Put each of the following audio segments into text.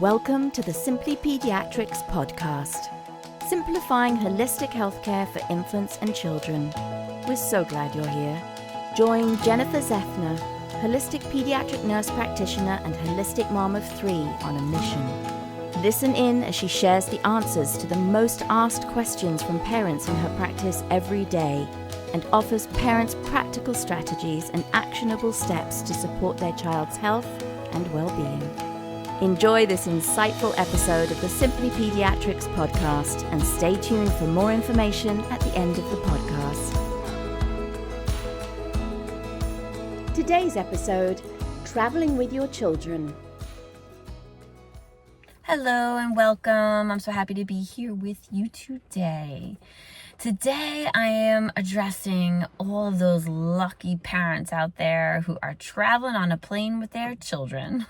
Welcome to the Simply Pediatrics Podcast, simplifying holistic healthcare for infants and children. We're so glad you're here. Join Jennifer Zethner, holistic pediatric nurse practitioner and holistic mom of 3 on a mission. Listen in as she shares the answers to the most asked questions from parents in her practice every day and offers parents practical strategies and actionable steps to support their child's health and well-being. Enjoy this insightful episode of the Simply Pediatrics Podcast and stay tuned for more information at the end of the podcast. Today's episode, Traveling with Your Children. Hello and welcome. I'm so happy to be here with you today. Today I am addressing all of those lucky parents out there who are traveling on a plane with their children.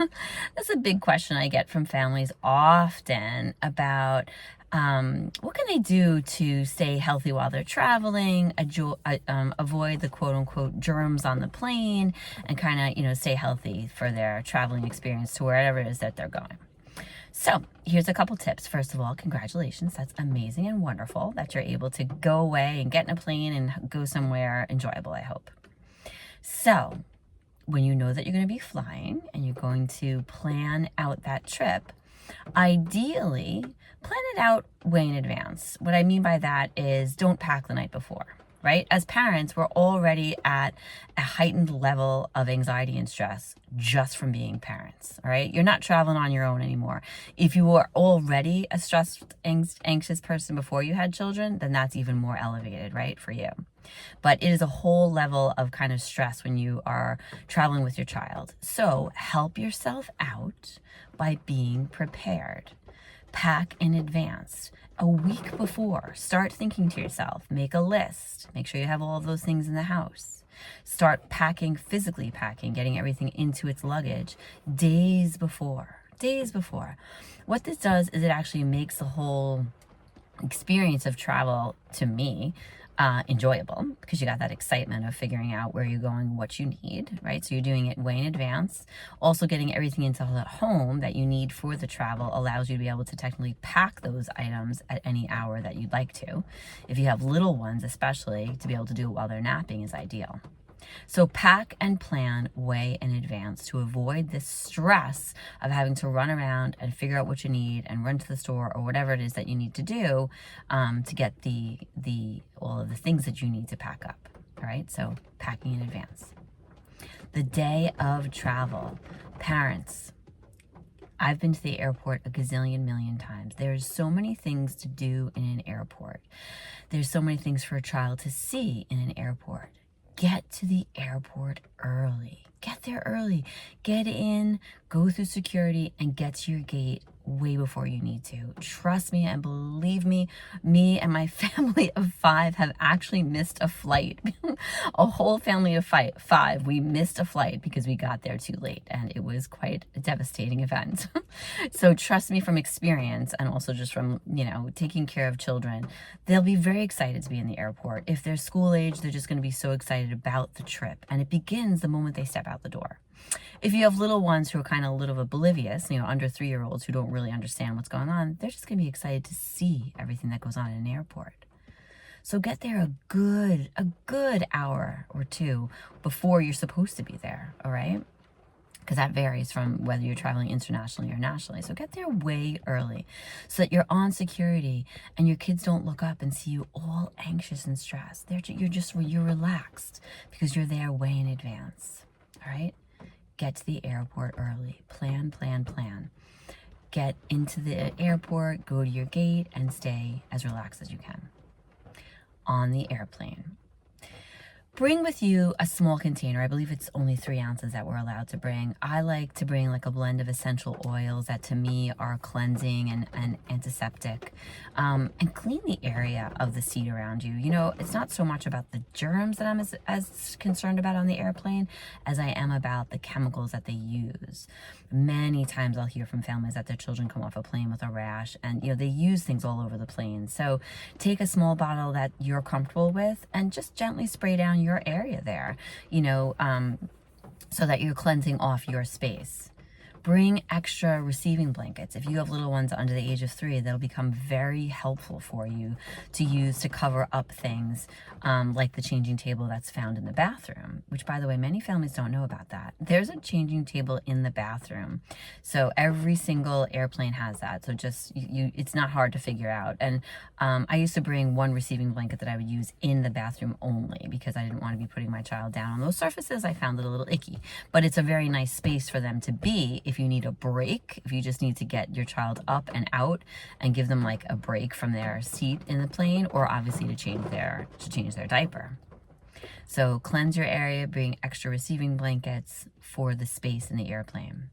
That's a big question I get from families often about what can they do to stay healthy while they're traveling, avoid the quote-unquote germs on the plane, and kind of, stay healthy for their traveling experience to wherever it is that they're going. So here's a couple tips. First of all, congratulations. That's amazing and wonderful that you're able to go away and get in a plane and go somewhere enjoyable, I hope. So when you know that you're going to be flying and you're going to plan out that trip, ideally plan it out way in advance. What I mean by that is don't pack the night before. Right? As parents, we're already at a heightened level of anxiety and stress just from being parents, all right? You're not traveling on your own anymore. If you were already a stressed, anxious person before you had children, then that's even more elevated, right, for you. But it is a whole level of kind of stress when you are traveling with your child. So help yourself out by being prepared. Pack in advance. A week before, start thinking to yourself, make a list, make sure you have all of those things in the house. Start packing, physically packing, getting everything into its luggage days before. What this does is it actually makes the whole experience of travel, to me, enjoyable, because you got that excitement of figuring out where you're going, what you need, right? So you're doing it way in advance. Also getting everything into the home that you need for the travel allows you to be able to technically pack those items at any hour that you'd like to. If you have little ones, especially, to be able to do it while they're napping is ideal. So pack and plan way in advance to avoid this stress of having to run around and figure out what you need and run to the store or whatever it is that you need to do to get all of the things that you need to pack up. All right, so packing in advance. The day of travel, parents, I've been to the airport a gazillion million times. There's so many things to do in an airport. There's so many things for a child to see in an airport. Get to the airport early. Get there early. Get in, go through security, and get to your gate way before you need to. Trust me and believe me, me and my family of 5 have actually missed a flight. A whole family of 5, we missed a flight because we got there too late, and it was quite a devastating event. So trust me from experience, and also just from, taking care of children. They'll be very excited to be in the airport. If they're school age, they're just going to be so excited about the trip, and it begins the moment they step out the door. If you have little ones who are kind of a little oblivious, under 3-year-olds who don't really understand what's going on, they're just going to be excited to see everything that goes on in an airport. So get there a good hour or 2 before you're supposed to be there, all right? Because that varies from whether you're traveling internationally or nationally. So get there way early so that you're on security and your kids don't look up and see you all anxious and stressed. You're relaxed because you're there way in advance, all right? Get to the airport early. Plan. Get into the airport, go to your gate, and stay as relaxed as you can. On the airplane, bring with you a small container. I believe it's only 3 ounces that we're allowed to bring. I like to bring like a blend of essential oils that to me are cleansing and antiseptic, and clean the area of the seat around you. It's not so much about the germs that I'm as concerned about on the airplane as I am about the chemicals that they use. Many times I'll hear from families that their children come off a plane with a rash, and they use things all over the plane. So take a small bottle that you're comfortable with and just gently spray down your area there, so that you're cleansing off your space. Bring extra receiving blankets. If you have little ones under the age of 3, that'll become very helpful for you to use to cover up things like the changing table that's found in the bathroom, which, by the way, many families don't know about that. There's a changing table in the bathroom. So every single airplane has that. So just it's not hard to figure out. And I used to bring one receiving blanket that I would use in the bathroom only because I didn't want to be putting my child down on those surfaces. I found it a little icky, but it's a very nice space for them to be if you need a break, if you just need to get your child up and out and give them like a break from their seat in the plane, or obviously to change their diaper. So cleanse your area, bring extra receiving blankets for the space in the airplane.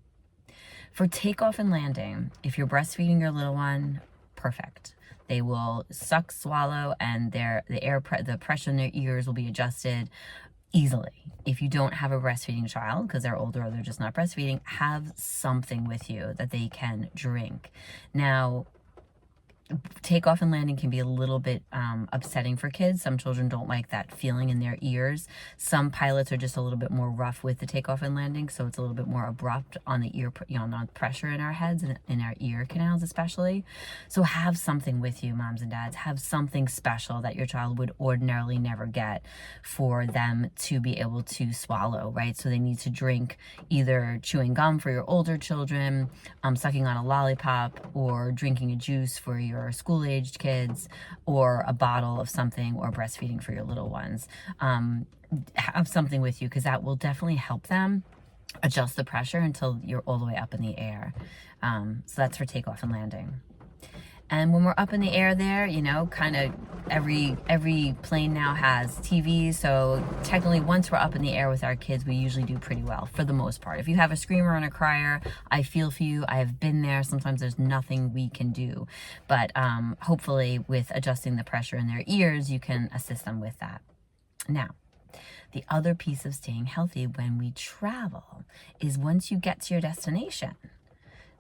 For takeoff and landing, if you're breastfeeding your little one, perfect. They will suck, swallow, and the pressure in their ears will be adjusted easily. If you don't have a breastfeeding child because they're older or they're just not breastfeeding, have something with you that they can drink. Now, takeoff and landing can be a little bit upsetting for kids. Some children don't like that feeling in their ears. Some pilots are just a little bit more rough with the takeoff and landing, so it's a little bit more abrupt on the ear, on pressure in our heads and in our ear canals especially. So have something with you, moms and dads. Have something special that your child would ordinarily never get for them to be able to swallow, right? So they need to drink either chewing gum for your older children, sucking on a lollipop, or drinking a juice for your school-aged kids, or a bottle of something, or breastfeeding for your little ones. Have something with you because that will definitely help them adjust the pressure until you're all the way up in the air. So that's for takeoff and landing. And when we're up in the air there, kind of every plane now has TV. So technically, once we're up in the air with our kids, we usually do pretty well for the most part. If you have a screamer and a crier, I feel for you. I have been there. Sometimes there's nothing we can do. But hopefully with adjusting the pressure in their ears, you can assist them with that. Now, the other piece of staying healthy when we travel is once you get to your destination,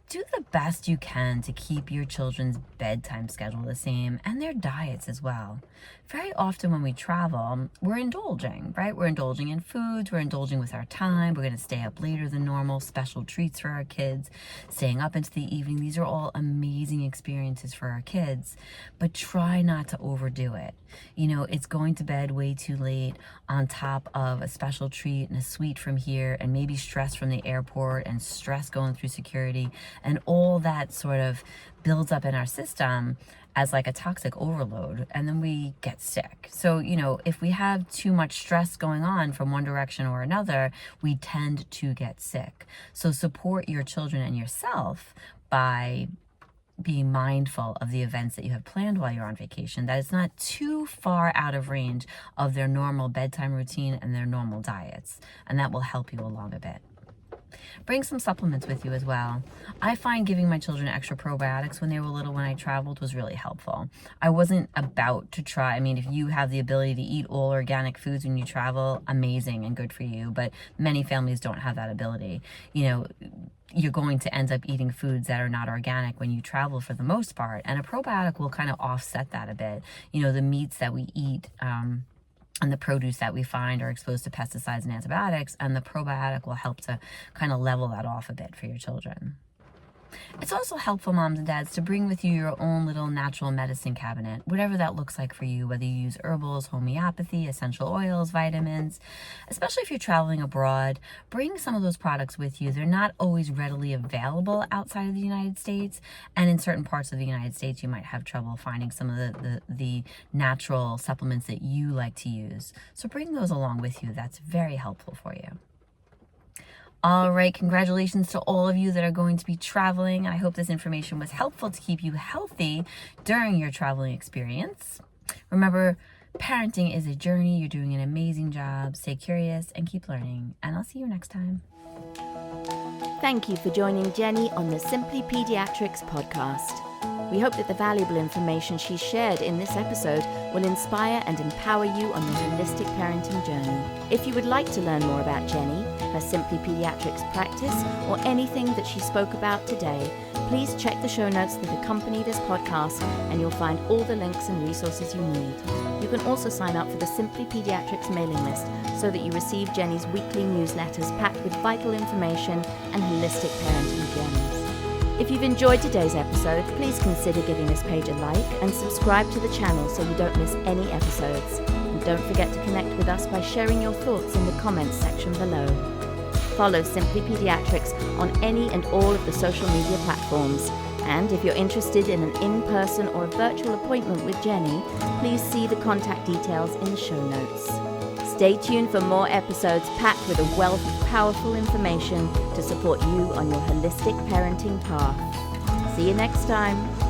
do the best you can to keep your children's bedtime schedule the same and their diets as well. Very often when we travel, we're indulging, right? We're indulging in foods, we're indulging with our time, we're going to stay up later than normal, special treats for our kids, staying up into the evening. These are all amazing experiences for our kids, but try not to overdo it. It's going to bed way too late on top of a special treat and a sweet from here, and maybe stress from the airport and stress going through security, and all that sort of builds up in our system as like a toxic overload, and then we get sick. So, if we have too much stress going on from one direction or another, we tend to get sick. So support your children and yourself by being mindful of the events that you have planned while you're on vacation, that it's not too far out of range of their normal bedtime routine and their normal diets, and that will help you along a bit. Bring some supplements with you as well. I find giving my children extra probiotics when they were little when I traveled was really helpful. I wasn't about to try. If you have the ability to eat all organic foods when you travel, amazing and good for you, but many families don't have that ability. You're going to end up eating foods that are not organic when you travel for the most part, and a probiotic will kind of offset that a bit. The meats that we eat, and the produce that we find are exposed to pesticides and antibiotics, and the probiotic will help to kind of level that off a bit for your children. It's also helpful, moms and dads, to bring with you your own little natural medicine cabinet, whatever that looks like for you, whether you use herbals, homeopathy, essential oils, vitamins. Especially if you're traveling abroad, bring some of those products with you. They're not always readily available outside of the United States, and in certain parts of the United States, you might have trouble finding some of the natural supplements that you like to use. So bring those along with you. That's very helpful for you. All right, congratulations to all of you that are going to be traveling. I hope this information was helpful to keep you healthy during your traveling experience. Remember, parenting is a journey. You're doing an amazing job. Stay curious and keep learning. And I'll see you next time. Thank you for joining Jennie on the Simply Pediatrics Podcast. We hope that the valuable information she shared in this episode will inspire and empower you on the holistic parenting journey. If you would like to learn more about Jennie, her Simply Pediatrics practice, or anything that she spoke about today, please check the show notes that accompany this podcast and you'll find all the links and resources you need. You can also sign up for the Simply Pediatrics mailing list so that you receive Jennie's weekly newsletters packed with vital information and holistic parenting gems. If you've enjoyed today's episode, please consider giving this page a like and subscribe to the channel so you don't miss any episodes. And don't forget to connect with us by sharing your thoughts in the comments section below. Follow Simply Pediatrics on any and all of the social media platforms. And if you're interested in an in-person or a virtual appointment with Jennie, please see the contact details in the show notes. Stay tuned for more episodes packed with a wealth of powerful information to support you on your holistic parenting path. See you next time.